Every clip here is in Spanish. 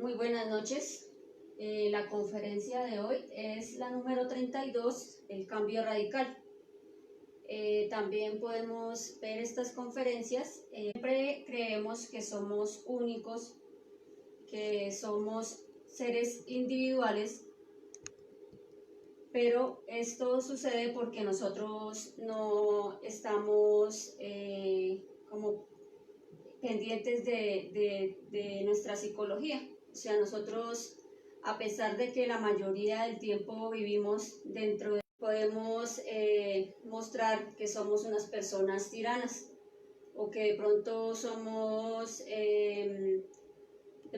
Muy buenas noches. La conferencia de hoy es la número 32, el cambio radical. También podemos ver estas conferencias. Siempre creemos que somos únicos, que somos seres individuales, pero esto sucede porque nosotros no estamos como pendientes de nuestra psicología. O sea, nosotros, a pesar de que la mayoría del tiempo vivimos dentro de, podemos mostrar que somos unas personas tiranas o que de pronto somos de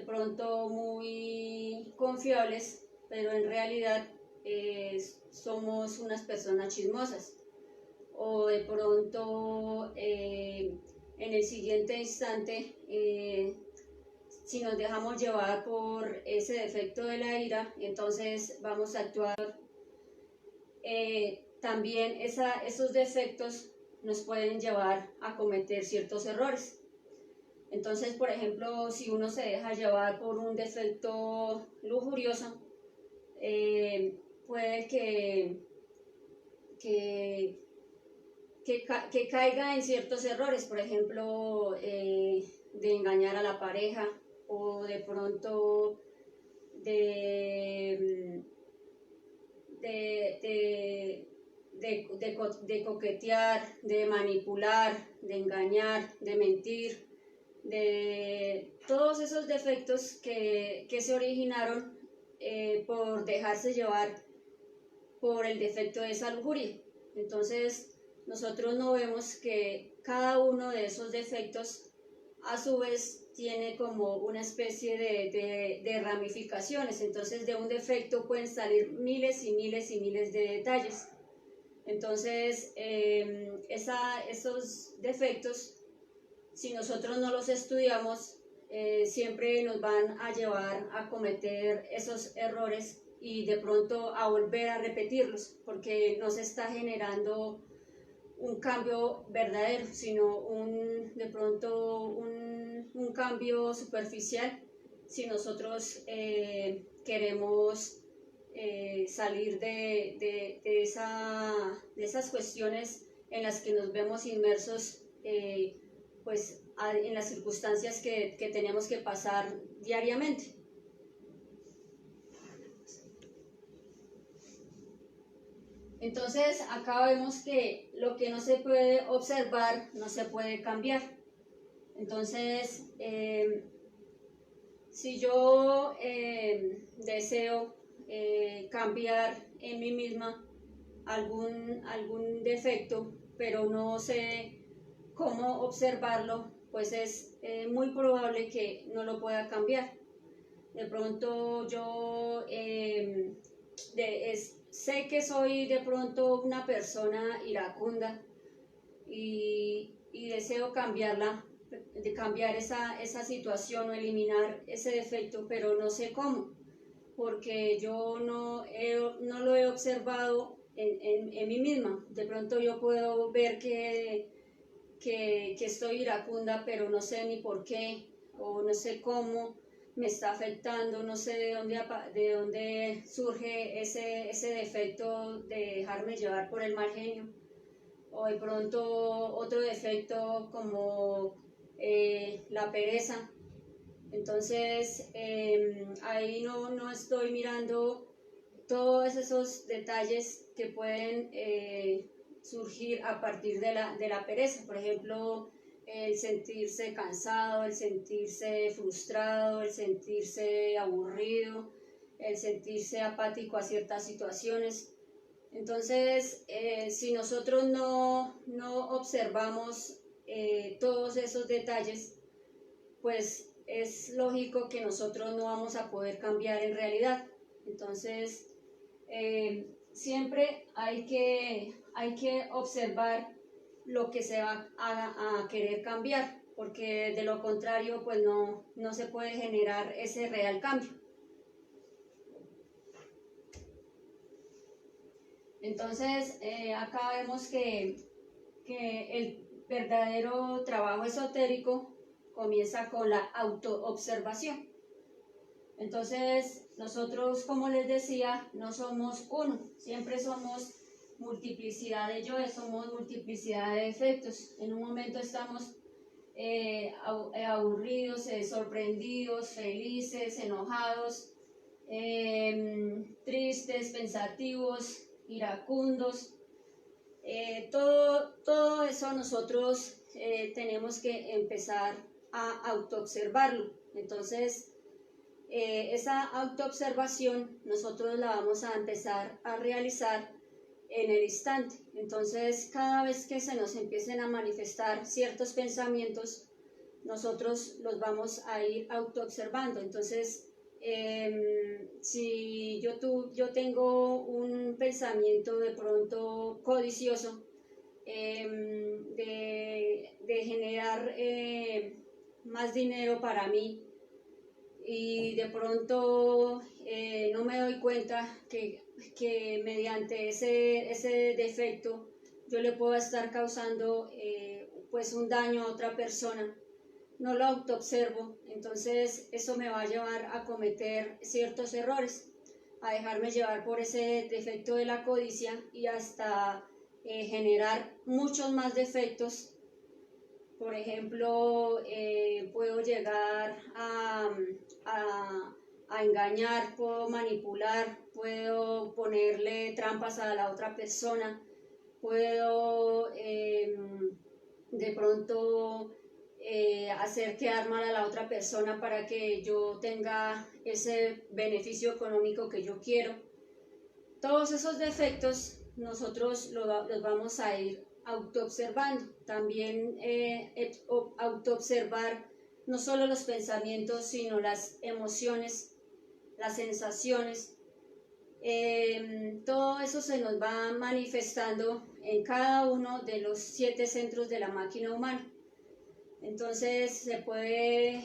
pronto muy confiables, pero en realidad somos unas personas chismosas, o de pronto en el siguiente instante si nos dejamos llevar por ese defecto de la ira, entonces vamos a actuar. También esos defectos nos pueden llevar a cometer ciertos errores. Entonces, por ejemplo, si uno se deja llevar por un defecto lujurioso, puede que caiga en ciertos errores, por ejemplo, de engañar a la pareja, o de pronto de coquetear, de manipular, de engañar, de mentir, de todos esos defectos que se originaron por dejarse llevar por el defecto de esa lujuria. Entonces, nosotros no vemos que cada uno de esos defectos a su vez tiene como una especie de ramificaciones. Entonces, de un defecto pueden salir miles y miles y miles de detalles. Entonces, esos defectos, si nosotros no los estudiamos, siempre nos van a llevar a cometer esos errores y de pronto a volver a repetirlos, porque no se está generando un cambio verdadero, sino de pronto un cambio superficial, si nosotros queremos salir de esas cuestiones en las que nos vemos inmersos, pues en las circunstancias que tenemos que pasar diariamente. Entonces, acá vemos que lo que no se puede observar no se puede cambiar. Entonces, si yo deseo cambiar en mí misma algún defecto, pero no sé cómo observarlo, pues es muy probable que no lo pueda cambiar. De pronto yo sé que soy de pronto una persona iracunda y deseo cambiarla, de cambiar esa situación o eliminar ese defecto, pero no sé cómo, porque yo no lo he observado en mí misma. De pronto yo puedo ver que estoy iracunda, pero no sé ni por qué, o no sé cómo me está afectando, no sé de dónde surge ese defecto de dejarme llevar por el mal genio, o de pronto otro defecto como la pereza. Entonces ahí no estoy mirando todos esos detalles que pueden surgir a partir de la pereza. Por ejemplo, el sentirse cansado, el sentirse frustrado, el sentirse aburrido, el sentirse apático a ciertas situaciones. Entonces, si nosotros no observamos todos esos detalles, pues es lógico que nosotros no vamos a poder cambiar en realidad. Entonces, siempre hay que observar lo que se va a querer cambiar, porque de lo contrario pues no se puede generar ese real cambio. Entonces acá vemos que el verdadero trabajo esotérico comienza con la autoobservación. Entonces, nosotros, como les decía, no somos uno, siempre somos multiplicidad de yoes, somos multiplicidad de efectos. En un momento estamos aburridos, sorprendidos, felices, enojados, tristes, pensativos, iracundos. Todo eso nosotros tenemos que empezar a autoobservarlo. Entonces, esa autoobservación nosotros la vamos a empezar a realizar en el instante. Entonces, cada vez que se nos empiecen a manifestar ciertos pensamientos, nosotros los vamos a ir autoobservando. Entonces, si yo tengo un pensamiento de pronto codicioso, de generar más dinero para mí, y de pronto no me doy cuenta que mediante ese defecto yo le puedo estar causando pues un daño a otra persona, no lo autoobservo, entonces eso me va a llevar a cometer ciertos errores, a dejarme llevar por ese defecto de la codicia y hasta generar muchos más defectos. Por ejemplo, puedo llegar a engañar, puedo manipular, puedo ponerle trampas a la otra persona, puedo de pronto hacer quedar mal a la otra persona para que yo tenga ese beneficio económico que yo quiero. Todos esos defectos nosotros los vamos a ir autoobservando. También autoobservar no solo los pensamientos, sino las emociones, las sensaciones. Todo eso se nos va manifestando en cada uno de los 7 centros de la máquina humana. Entonces se puede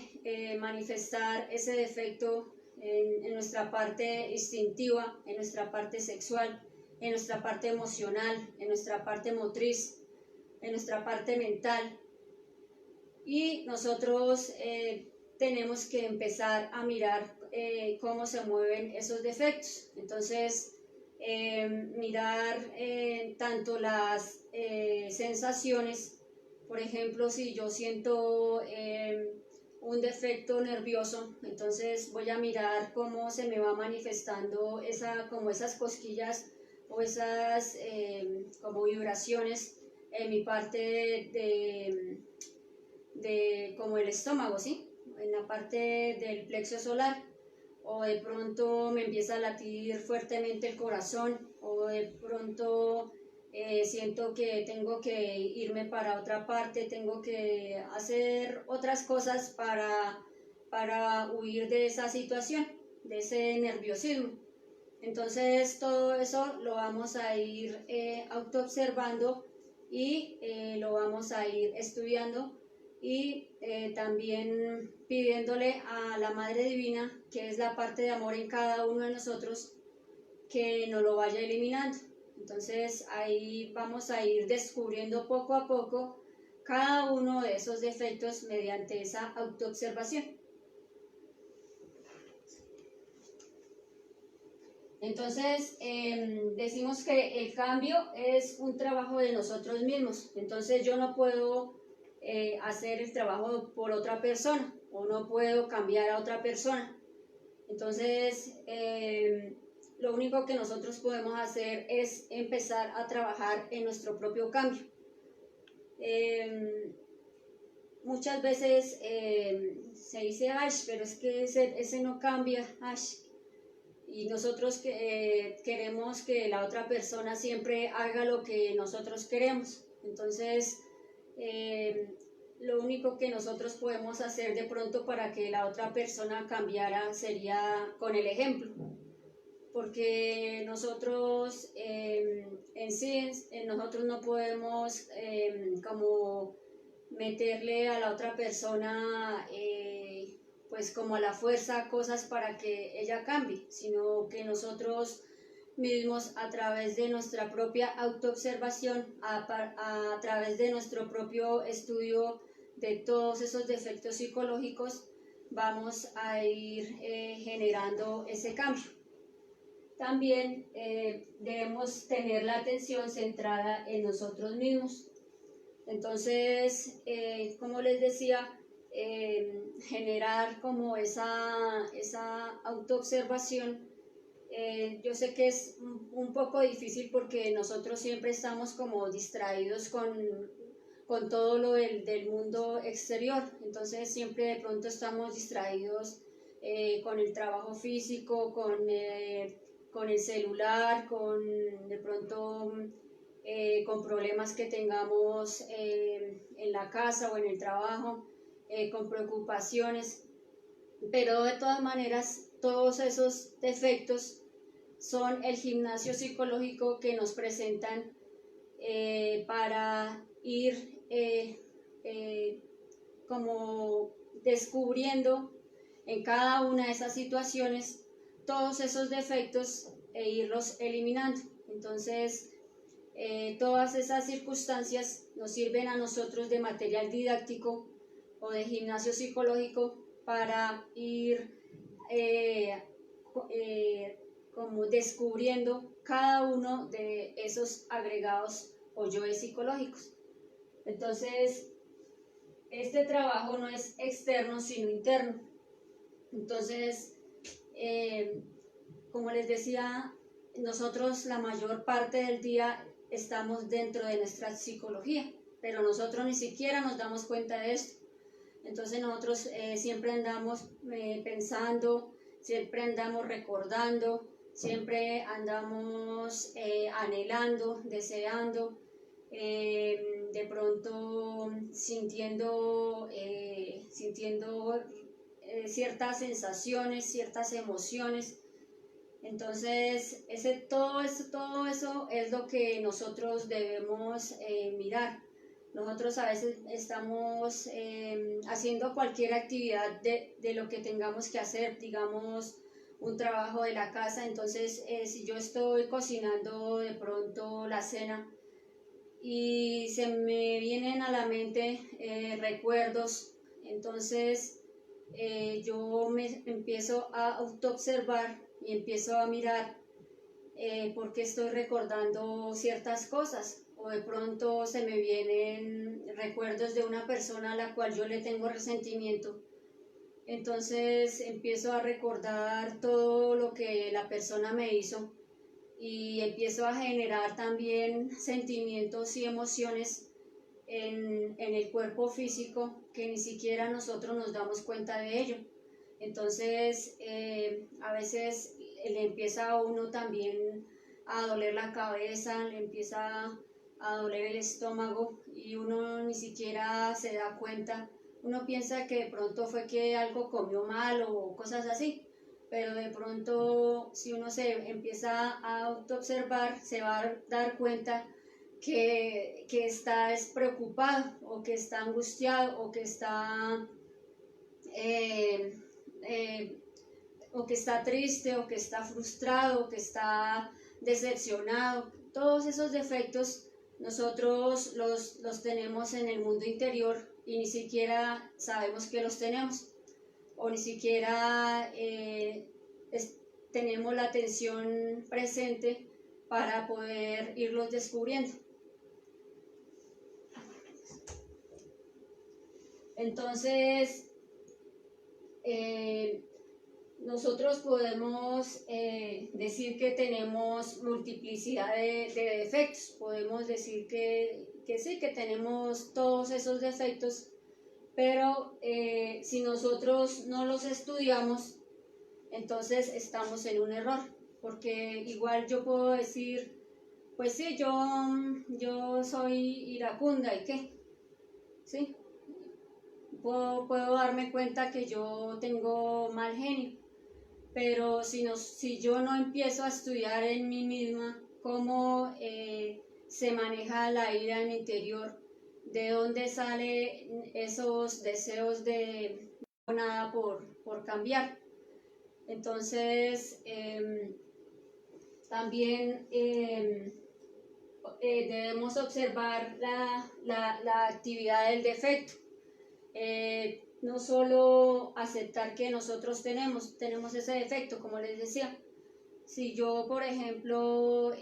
manifestar ese defecto en nuestra parte instintiva, en nuestra parte sexual, en nuestra parte emocional, en nuestra parte motriz, en nuestra parte mental. Y nosotros tenemos que empezar a mirar cómo se mueven esos defectos. Entonces, mirar tanto las sensaciones. Por ejemplo, si yo siento un defecto nervioso, entonces voy a mirar cómo se me va manifestando como esas cosquillas o esas como vibraciones en mi parte como el estómago, ¿sí? En la parte del plexo solar. O de pronto me empieza a latir fuertemente el corazón, o de pronto siento que tengo que irme para otra parte, tengo que hacer otras cosas para huir de esa situación, de ese nerviosismo. Entonces todo eso lo vamos a ir autoobservando y lo vamos a ir estudiando y también pidiéndole a la Madre Divina, que es la parte de amor en cada uno de nosotros, que nos lo vaya eliminando. Entonces ahí vamos a ir descubriendo poco a poco cada uno de esos defectos mediante esa autoobservación. Entonces decimos que el cambio es un trabajo de nosotros mismos. Entonces yo no puedo hacer el trabajo por otra persona o no puedo cambiar a otra persona. Entonces lo único que nosotros podemos hacer es empezar a trabajar en nuestro propio cambio. Muchas veces se dice, ay, pero es que ese no cambia, ay. Y nosotros queremos que la otra persona siempre haga lo que nosotros queremos. Entonces, lo único que nosotros podemos hacer de pronto para que la otra persona cambiara sería con el ejemplo. Porque nosotros en sí, nosotros no podemos como meterle a la otra persona pues como a la fuerza cosas para que ella cambie, sino que nosotros mismos a través de nuestra propia autoobservación, a través de nuestro propio estudio de todos esos defectos psicológicos, vamos a ir generando ese cambio. También debemos tener la atención centrada en nosotros mismos. Entonces, como les decía, generar como esa autoobservación. Yo sé que es un poco difícil porque nosotros siempre estamos como distraídos con todo lo del mundo exterior, entonces siempre de pronto estamos distraídos con el trabajo físico, con el celular, de pronto con problemas que tengamos en la casa o en el trabajo, con preocupaciones, pero de todas maneras todos esos defectos son el gimnasio psicológico que nos presentan para ir como descubriendo en cada una de esas situaciones todos esos defectos e irlos eliminando. Entonces, todas esas circunstancias nos sirven a nosotros de material didáctico o de gimnasio psicológico para ir como descubriendo cada uno de esos agregados o yoes psicológicos. Entonces, este trabajo no es externo sino interno. Entonces, como les decía, nosotros la mayor parte del día estamos dentro de nuestra psicología, pero nosotros ni siquiera nos damos cuenta de esto. Entonces nosotros siempre andamos pensando, siempre andamos recordando, siempre andamos anhelando, deseando, de pronto sintiendo ciertas sensaciones, ciertas emociones. Entonces, todo eso es lo que nosotros debemos mirar. Nosotros a veces estamos haciendo cualquier actividad de lo que tengamos que hacer, digamos un trabajo de la casa. Entonces, si yo estoy cocinando de pronto la cena y se me vienen a la mente recuerdos, entonces yo me empiezo a autoobservar y empiezo a mirar por qué estoy recordando ciertas cosas, o de pronto se me vienen recuerdos de una persona a la cual yo le tengo resentimiento. Entonces empiezo a recordar todo lo que la persona me hizo y empiezo a generar también sentimientos y emociones en el cuerpo físico que ni siquiera nosotros nos damos cuenta de ello. Entonces a veces le empieza a uno también a doler la cabeza, le empieza a doler el estómago y uno ni siquiera se da cuenta. Uno piensa que de pronto fue que algo comió mal o cosas así, pero de pronto si uno se empieza a autoobservar se va a dar cuenta que está preocupado o que está angustiado o que está o que está triste o que está frustrado o que está decepcionado. Todos esos defectos nosotros los tenemos en el mundo interior y ni siquiera sabemos que los tenemos, o ni siquiera tenemos la atención presente para poder irlos descubriendo. Entonces, nosotros podemos decir que tenemos multiplicidad de defectos, podemos decir que sí, que tenemos todos esos defectos, pero si nosotros no los estudiamos, entonces estamos en un error, porque igual yo puedo decir, pues sí, yo soy iracunda, ¿y qué? ¿Sí? Puedo darme cuenta que yo tengo mal genio, pero si yo no empiezo a estudiar en mí misma cómo se maneja la ira en mi interior, de dónde salen esos deseos de nada por cambiar. Entonces, también debemos observar la actividad del defecto. no solo aceptar que nosotros tenemos ese defecto, como les decía. Si yo, por ejemplo,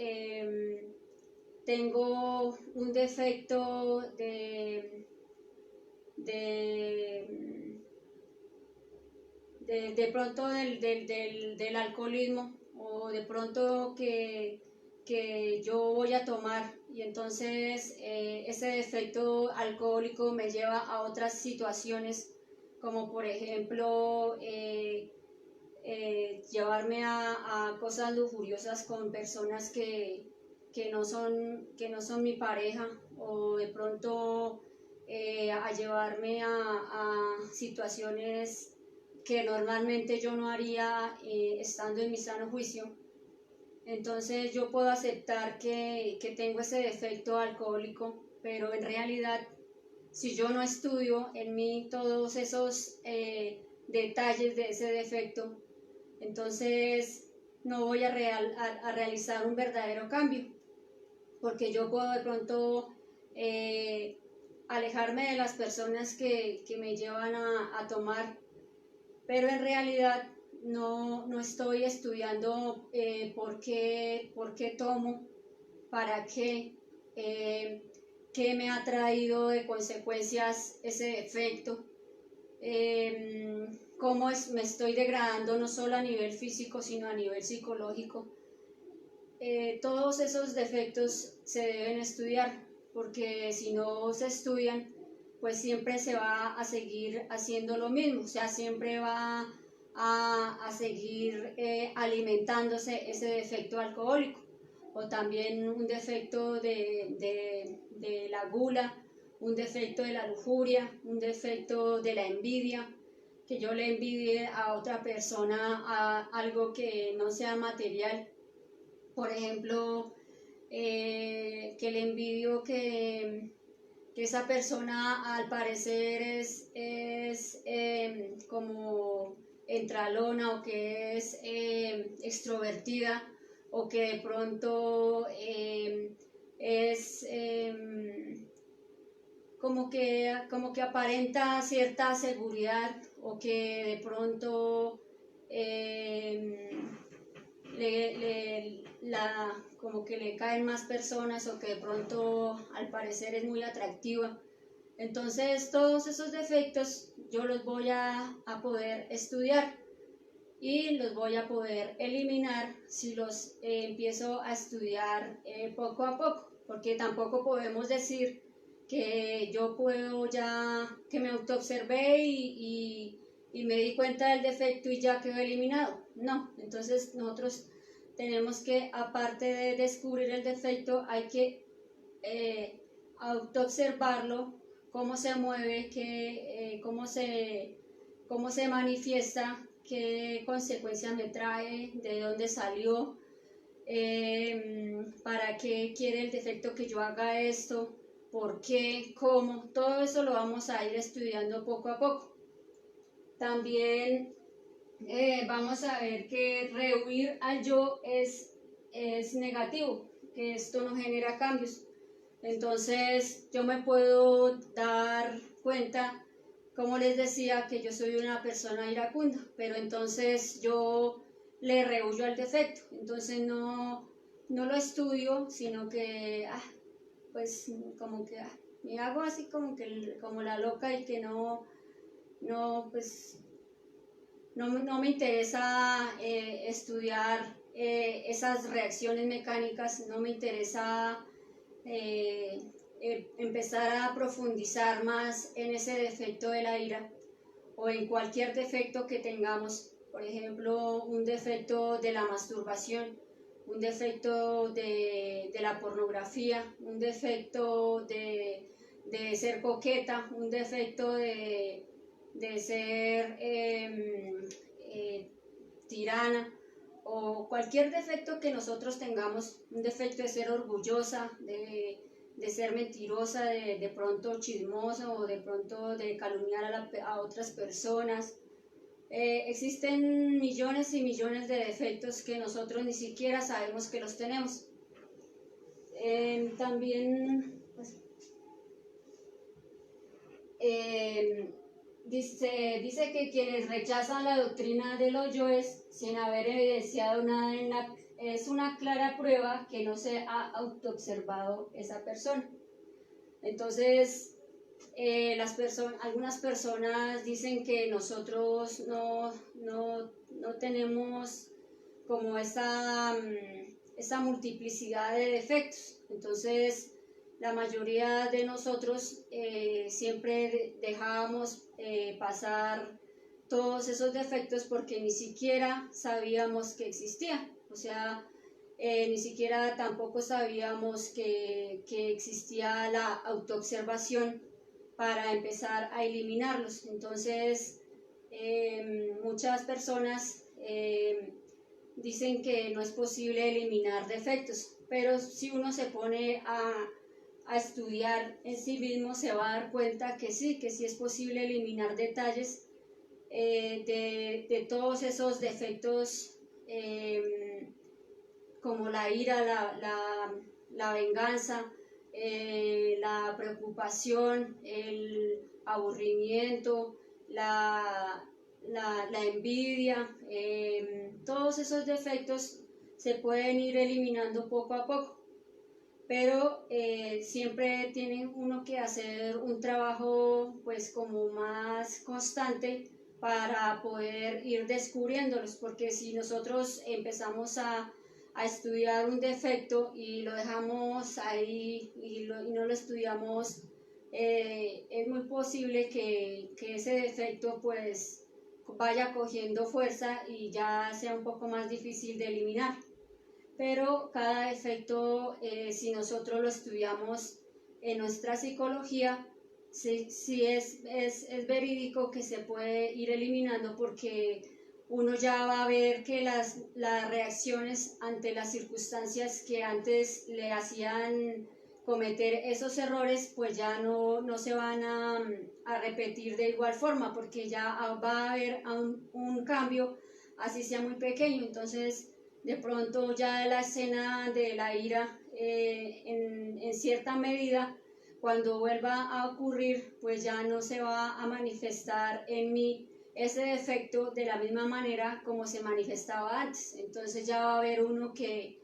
tengo un defecto de pronto del alcoholismo, o de pronto que yo voy a tomar, y entonces ese defecto alcohólico me lleva a otras situaciones, como por ejemplo llevarme a cosas lujuriosas con personas que no son mi pareja, o de pronto a llevarme a situaciones que normalmente yo no haría estando en mi sano juicio. Entonces yo puedo aceptar que tengo ese defecto alcohólico, pero en realidad, si yo no estudio en mí todos esos detalles de ese defecto, entonces no voy a realizar un verdadero cambio, porque yo puedo de pronto alejarme de las personas que me llevan a tomar, pero en realidad no estoy estudiando por qué tomo, para qué me ha traído de consecuencias ese defecto, cómo me estoy degradando no solo a nivel físico, sino a nivel psicológico. Todos esos defectos se deben estudiar, porque si no se estudian, pues siempre se va a seguir haciendo lo mismo, o sea, siempre va a seguir alimentándose ese defecto alcohólico, o también un defecto de la gula, un defecto de la lujuria, un defecto de la envidia, que yo le envidie a otra persona a algo que no sea material. Por ejemplo, que le envidio que esa persona al parecer es como entralona, o que es extrovertida, o que de pronto es como que aparenta cierta seguridad, o que de pronto como que le caen más personas, o que de pronto al parecer es muy atractiva. Entonces todos esos defectos yo los voy a poder estudiar, y los voy a poder eliminar si los empiezo a estudiar poco a poco, porque tampoco podemos decir que yo puedo ya, que me autoobservé y me di cuenta del defecto y ya quedó eliminado. No, entonces nosotros tenemos que, aparte de descubrir el defecto, hay que autoobservarlo, cómo se mueve, cómo se manifiesta, qué consecuencias me trae, de dónde salió, para qué quiere el defecto que yo haga esto, por qué, cómo. Todo eso lo vamos a ir estudiando poco a poco. También vamos a ver que rehuir al yo es negativo, que esto no genera cambios. Entonces yo me puedo dar cuenta, como les decía, que yo soy una persona iracunda, pero entonces yo le rehuyo al defecto. Entonces no lo estudio, sino que pues como que me hago así como la loca, y que pues no me interesa estudiar esas reacciones mecánicas, no me interesa empezar a profundizar más en ese defecto de la ira, o en cualquier defecto que tengamos. Por ejemplo, un defecto de la masturbación, un defecto de la pornografía, un defecto de ser coqueta, un defecto de ser tirana, o cualquier defecto que nosotros tengamos, un defecto de ser orgullosa, de ser mentirosa, de pronto chismosa, o de pronto de calumniar a otras personas. Existen millones y millones de defectos que nosotros ni siquiera sabemos que los tenemos. También pues, dice que quienes rechazan la doctrina de los yoes sin haber evidenciado nada es una clara prueba que no se ha autoobservado esa persona. Entonces, algunas personas dicen que nosotros no tenemos como esa multiplicidad de defectos. Entonces, la mayoría de nosotros siempre dejábamos pasar todos esos defectos porque ni siquiera sabíamos que existían. O sea, ni siquiera tampoco sabíamos que existía la autoobservación para empezar a eliminarlos. Entonces, muchas personas dicen que no es posible eliminar defectos, pero si uno se pone a estudiar en sí mismo, se va a dar cuenta que sí es posible eliminar detalles de todos esos defectos, como la ira, la venganza, la preocupación, el aburrimiento, la envidia. Todos esos defectos se pueden ir eliminando poco a poco, pero siempre tiene uno que hacer un trabajo pues como más constante para poder ir descubriéndolos, porque si nosotros empezamos a estudiar un defecto y lo dejamos ahí y no lo estudiamos, es muy posible que ese defecto pues vaya cogiendo fuerza y ya sea un poco más difícil de eliminar. Pero cada defecto, si nosotros lo estudiamos en nuestra psicología, sí es verídico que se puede ir eliminando, porque uno ya va a ver que las reacciones ante las circunstancias que antes le hacían cometer esos errores, pues ya no se van a repetir de igual forma, porque ya va a haber un cambio, así sea muy pequeño. Entonces, de pronto ya la escena de la ira, en cierta medida, cuando vuelva a ocurrir, pues ya no se va a manifestar en mí ese defecto de la misma manera como se manifestaba antes. Entonces ya va a haber uno que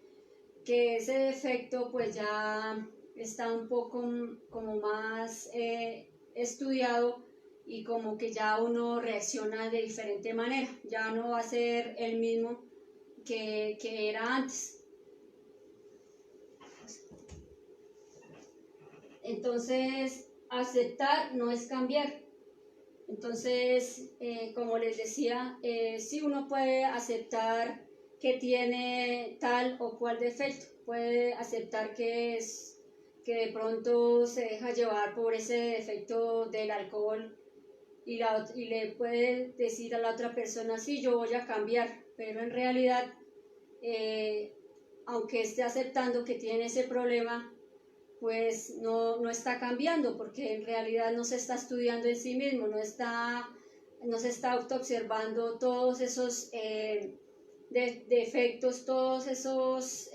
ese defecto pues ya está un poco como más estudiado, y como que ya uno reacciona de diferente manera, ya no va a ser el mismo que era antes. Entonces, aceptar no es cambiar. Entonces, como les decía, sí uno puede aceptar que tiene tal o cual defecto, puede aceptar que de pronto se deja llevar por ese defecto del alcohol, y le puede decir a la otra persona, sí, yo voy a cambiar, pero en realidad, aunque esté aceptando que tiene ese problema, pues no está cambiando, porque en realidad no se está estudiando en sí mismo, no se está autoobservando todos esos defectos, todos esos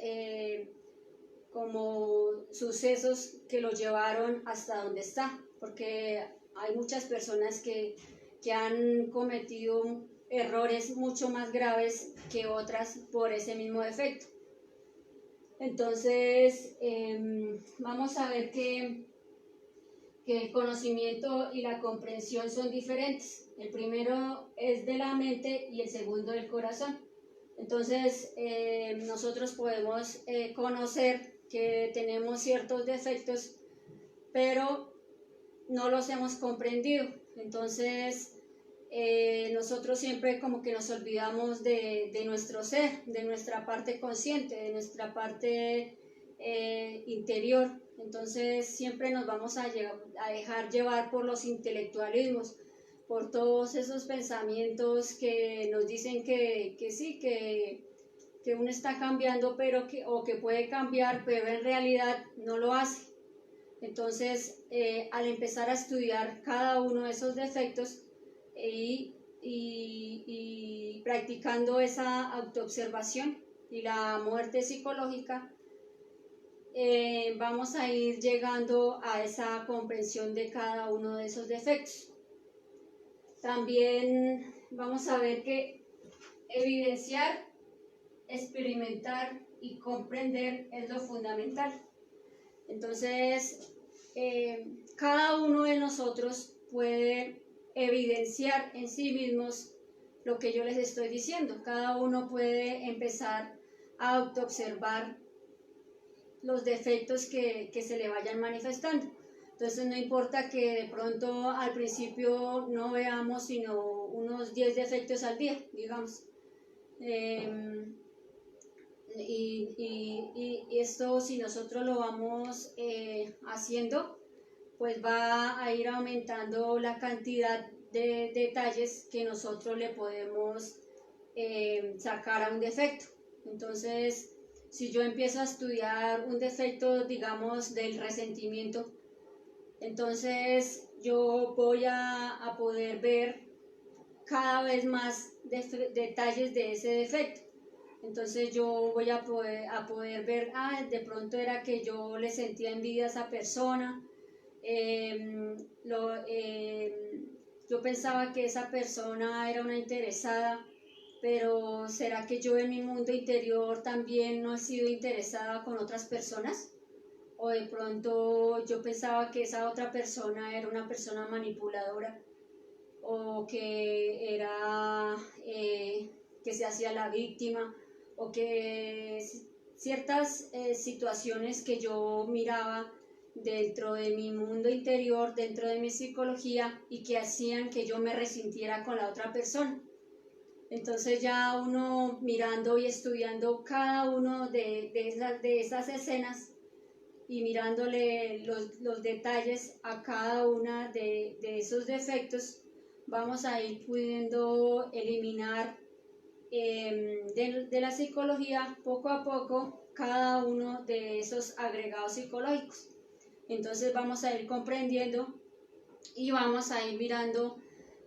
como sucesos que lo llevaron hasta donde está, porque hay muchas personas que han cometido errores mucho más graves que otras por ese mismo defecto. Entonces, vamos a ver que el conocimiento y la comprensión son diferentes. El primero es de la mente y el segundo del corazón. Entonces, nosotros podemos conocer que tenemos ciertos defectos, pero no los hemos comprendido. Entonces, nosotros siempre como que nos olvidamos de nuestro ser, de nuestra parte consciente, de nuestra parte interior. Entonces siempre nos vamos a dejar llevar por los intelectualismos, por todos esos pensamientos que nos dicen que sí, que uno está cambiando, o que puede cambiar, pero en realidad no lo hace. Entonces, al empezar a estudiar cada uno de esos defectos y practicando esa autoobservación y la muerte psicológica, vamos a ir llegando a esa comprensión de cada uno de esos defectos. También vamos a ver que evidenciar, experimentar y comprender es lo fundamental. Entonces, cada uno de nosotros puede evidenciar en sí mismos lo que yo les estoy diciendo. Cada uno puede empezar a autoobservar los defectos que se le vayan manifestando. Entonces no importa que de pronto al principio no veamos sino unos 10 defectos al día, digamos. Y esto, si nosotros lo vamos haciendo, pues va a ir aumentando la cantidad de detalles que nosotros le podemos sacar a un defecto. Entonces, si yo empiezo a estudiar un defecto, digamos, del resentimiento, entonces yo voy a poder ver cada vez más detalles de ese defecto. Entonces yo voy a poder ver, de pronto era que yo le sentía envidia a esa persona, yo pensaba que esa persona era una interesada, pero ¿será que yo en mi mundo interior también no he sido interesada con otras personas? O de pronto yo pensaba que esa otra persona era una persona manipuladora, o que era que se hacía la víctima, o que ciertas situaciones que yo miraba dentro de mi mundo interior, dentro de mi psicología, y que hacían que yo me resintiera con la otra persona. Entonces ya uno mirando y estudiando cada uno de esas escenas y mirándole los detalles a cada una de esos defectos, vamos a ir pudiendo eliminar de la psicología poco a poco cada uno de esos agregados psicológicos. Entonces vamos a ir comprendiendo y vamos a ir mirando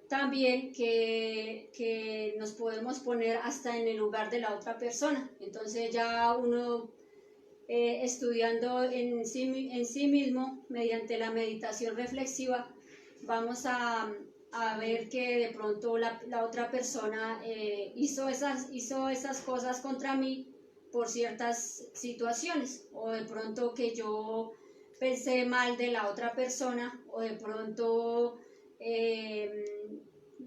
también que nos podemos poner hasta en el lugar de la otra persona. Entonces ya uno estudiando en sí mismo mediante la meditación reflexiva, vamos a ver que de pronto la otra persona hizo esas cosas contra mí por ciertas situaciones, o de pronto que yo pensé mal de la otra persona, o de pronto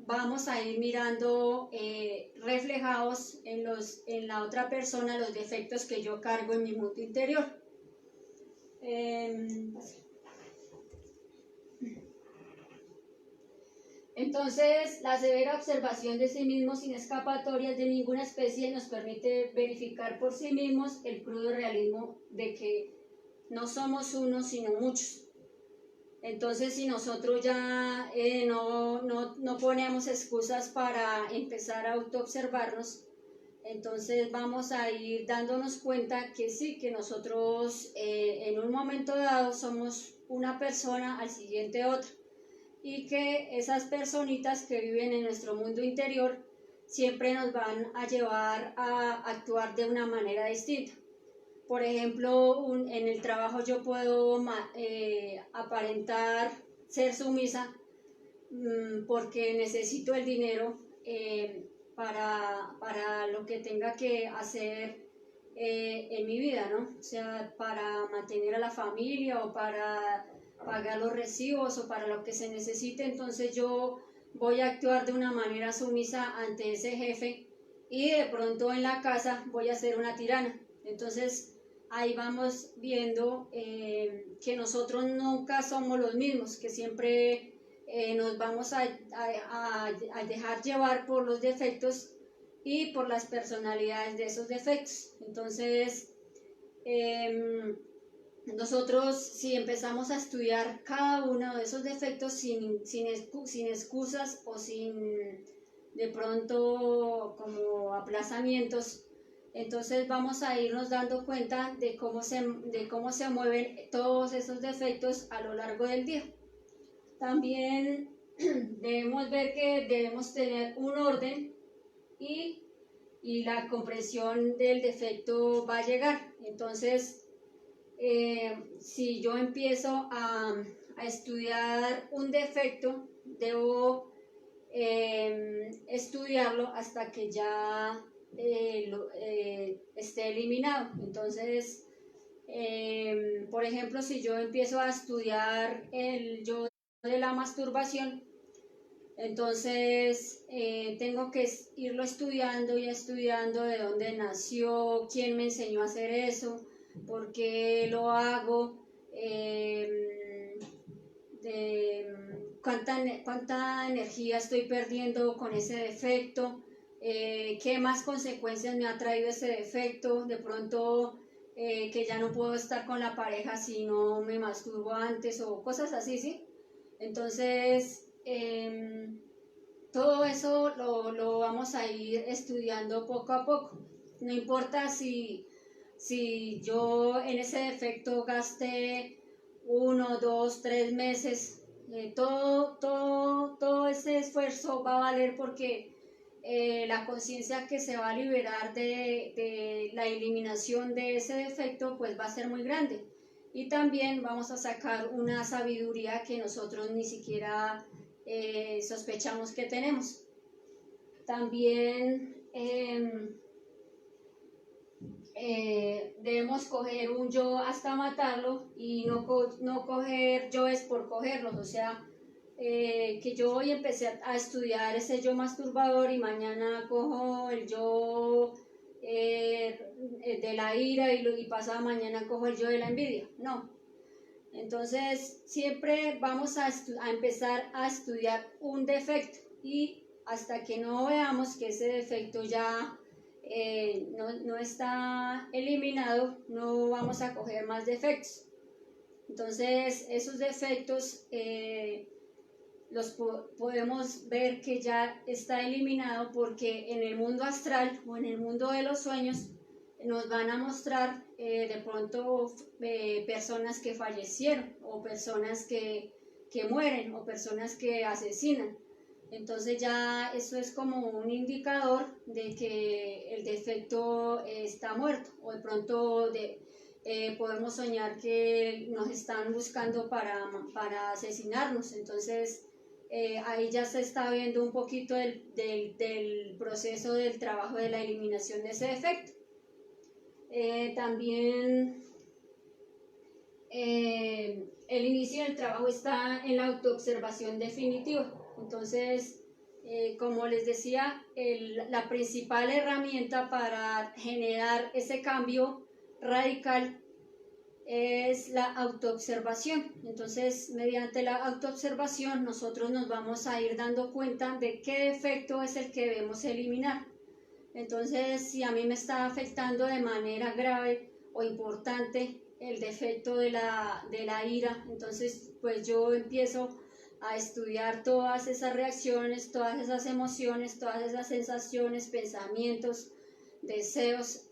vamos a ir mirando reflejados en la otra persona los defectos que yo cargo en mi mundo interior. Entonces, la severa observación de sí mismos sin escapatorias de ninguna especie nos permite verificar por sí mismos el crudo realismo de que no somos unos sino muchos. Entonces, si nosotros ya no ponemos excusas para empezar a autoobservarnos, entonces vamos a ir dándonos cuenta que sí, que nosotros en un momento dado somos una persona, al siguiente otra, y que esas personitas que viven en nuestro mundo interior siempre nos van a llevar a actuar de una manera distinta. Por ejemplo, en el trabajo yo puedo aparentar ser sumisa porque necesito el dinero para lo que tenga que hacer en mi vida, ¿no? O sea, para mantener a la familia o para pagar los recibos o para lo que se necesite. Entonces yo voy a actuar de una manera sumisa ante ese jefe y de pronto en la casa voy a ser una tirana. Entonces ahí vamos viendo que nosotros nunca somos los mismos, que siempre nos vamos a dejar llevar por los defectos y por las personalidades de esos defectos. Entonces, nosotros si empezamos a estudiar cada uno de esos defectos sin excusas o sin de pronto como aplazamientos, entonces vamos a irnos dando cuenta de cómo se mueven todos esos defectos a lo largo del día. También debemos ver que debemos tener un orden y la comprensión del defecto va a llegar. Entonces, si yo empiezo a estudiar un defecto, debo estudiarlo hasta que ya esté eliminado. Entonces, por ejemplo, si yo empiezo a estudiar el yo de la masturbación, entonces tengo que irlo estudiando y estudiando de dónde nació, quién me enseñó a hacer eso, por qué lo hago, cuánta energía estoy perdiendo con ese defecto, qué más consecuencias me ha traído ese defecto, de pronto que ya no puedo estar con la pareja si no me masturbo antes o cosas así, ¿sí? Entonces, todo eso lo vamos a ir estudiando poco a poco. No importa si yo en ese defecto gaste 1, 2, 3 meses, todo ese esfuerzo va a valer porque la conciencia que se va a liberar de la eliminación de ese defecto pues va a ser muy grande. Y también vamos a sacar una sabiduría que nosotros ni siquiera sospechamos que tenemos. También debemos coger un yo hasta matarlo y no coger yoes por cogerlos, o sea, que yo hoy empecé a estudiar ese yo masturbador y mañana cojo el yo de la ira y pasado mañana cojo el yo de la envidia, no. Entonces siempre vamos a empezar a estudiar un defecto y hasta que no veamos que ese defecto ya no está eliminado, no vamos a coger más defectos. Entonces esos defectos los podemos ver que ya está eliminado porque en el mundo astral o en el mundo de los sueños nos van a mostrar de pronto personas que fallecieron o personas que mueren o personas que asesinan. Entonces ya eso es como un indicador de que el defecto está muerto o de pronto podemos soñar que nos están buscando para asesinarnos. Entonces ahí ya se está viendo un poquito del proceso del trabajo de la eliminación de ese defecto. También el inicio del trabajo está en la autoobservación definitiva. Entonces, como les decía, la principal herramienta para generar ese cambio radical es la autoobservación. Entonces, mediante la autoobservación, nosotros nos vamos a ir dando cuenta de qué defecto es el que debemos eliminar. Entonces, si a mí me está afectando de manera grave o importante el defecto de la ira, entonces pues yo empiezo a estudiar todas esas reacciones, todas esas emociones, todas esas sensaciones, pensamientos, deseos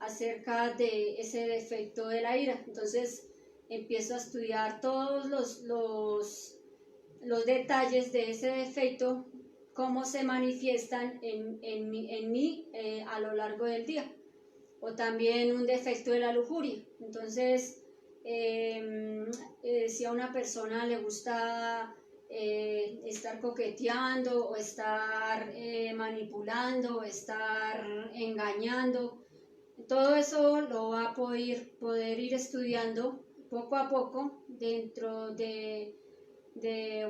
acerca de ese defecto de la ira. Entonces empiezo a estudiar todos los detalles de ese defecto, cómo se manifiestan en mí a lo largo del día. O también un defecto de la lujuria. Entonces, si a una persona le gusta estar coqueteando o estar manipulando o estar engañando, todo eso lo va a poder ir estudiando poco a poco dentro de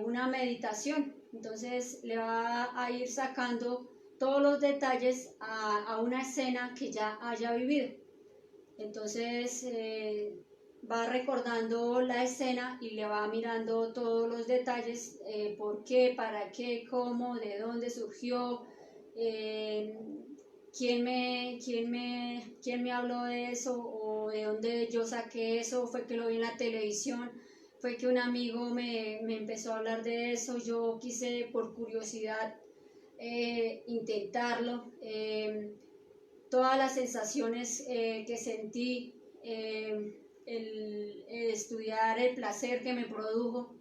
una meditación. Entonces le va a ir sacando todos los detalles a una escena que ya haya vivido. Entonces va recordando la escena y le va mirando todos los detalles, por qué, para qué, cómo, de dónde surgió, quién me habló de eso o de dónde yo saqué eso, fue que lo vi en la televisión, fue que un amigo me empezó a hablar de eso, yo quise por curiosidad intentarlo, todas las sensaciones que sentí, el estudiar el placer que me produjo,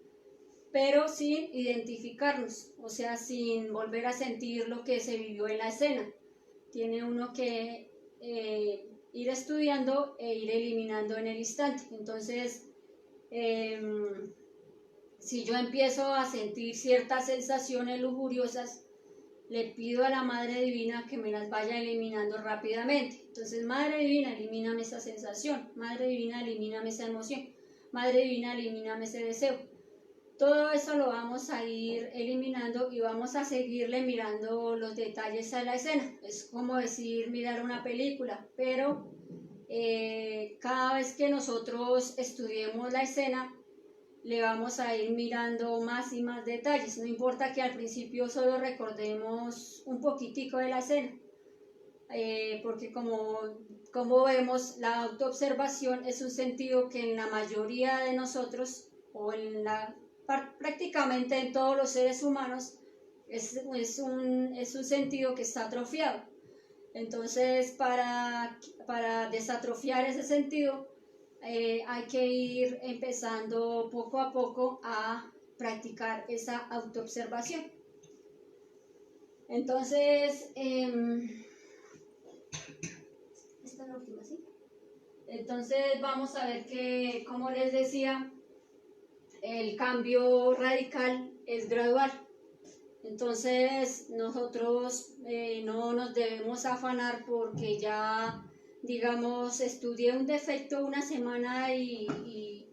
pero sin identificarnos, o sea, sin volver a sentir lo que se vivió en la escena. Tiene uno que ir estudiando e ir eliminando en el instante. Entonces, si yo empiezo a sentir ciertas sensaciones lujuriosas, le pido a la Madre Divina que me las vaya eliminando rápidamente. Entonces, Madre Divina, elimíname esa sensación. Madre Divina, elimíname esa emoción. Madre Divina, elimíname ese deseo. Todo eso lo vamos a ir eliminando y vamos a seguirle mirando los detalles a la escena. Es como decir mirar una película, pero cada vez que nosotros estudiemos la escena, le vamos a ir mirando más y más detalles. No importa que al principio solo recordemos un poquitico de la escena, porque como vemos, la autoobservación es un sentido que en la mayoría de nosotros, o prácticamente en todos los seres humanos, es un sentido que está atrofiado. Entonces, para desatrofiar ese sentido, hay que ir empezando poco a poco a practicar esa autoobservación. Entonces, esta es la última, ¿sí? Entonces vamos a ver que, como les decía, el cambio radical es gradual. Entonces nosotros no nos debemos afanar porque ya, digamos, estudié un defecto una semana y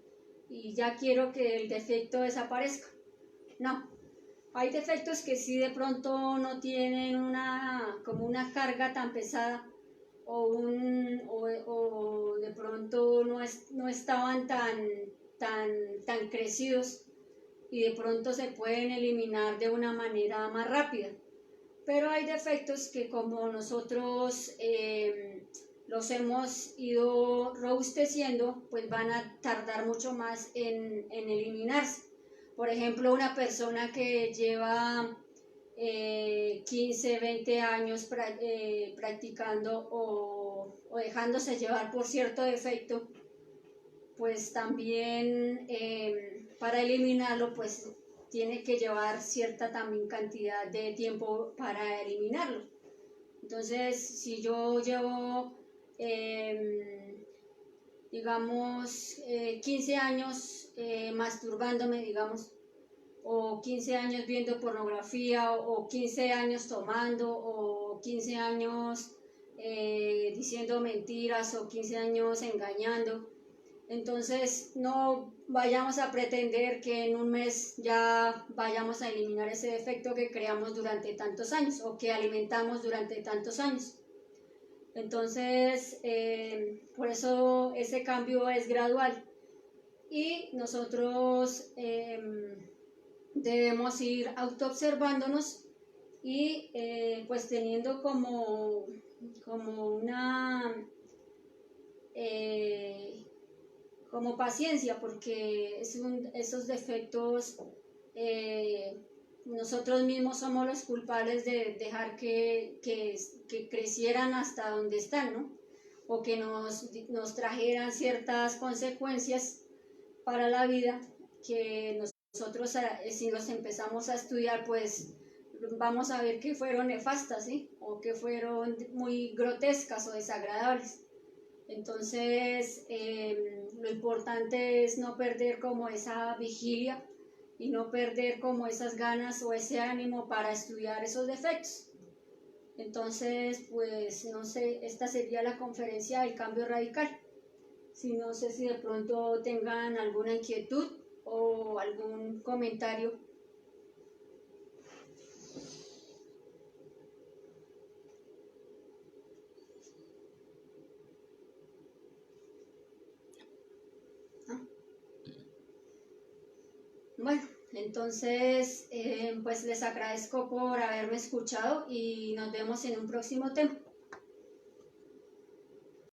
ya quiero que el defecto desaparezca. No, hay defectos que sí de pronto no tienen como una carga tan pesada o de pronto no estaban tan crecidos y de pronto se pueden eliminar de una manera más rápida. Pero hay defectos que como nosotros los hemos ido robusteciendo, pues van a tardar mucho más en eliminarse. Por ejemplo, una persona que lleva 15, 20 años practicando o dejándose llevar por cierto defecto, pues también para eliminarlo, pues tiene que llevar cierta también cantidad de tiempo para eliminarlo. Entonces, si yo llevo, digamos, 15 años masturbándome, digamos, o 15 años viendo pornografía, o 15 años tomando, o 15 años diciendo mentiras, o 15 años engañando, entonces no vayamos a pretender que en un mes ya vayamos a eliminar ese defecto que creamos durante tantos años o que alimentamos durante tantos años. Entonces, por eso ese cambio es gradual y nosotros debemos ir autoobservándonos y pues teniendo como una como paciencia, porque esos defectos nosotros mismos somos los culpables de dejar que crecieran hasta donde están, ¿no? O que nos trajeran ciertas consecuencias para la vida que nosotros si los empezamos a estudiar, pues vamos a ver que fueron nefastas, ¿sí? O que fueron muy grotescas o desagradables. Entonces, lo importante es no perder como esa vigilia y no perder como esas ganas o ese ánimo para estudiar esos defectos. Entonces, pues, no sé, esta sería la conferencia del cambio radical. No sé si de pronto tengan alguna inquietud o algún comentario. Bueno, entonces pues les agradezco por haberme escuchado y nos vemos en un próximo tema.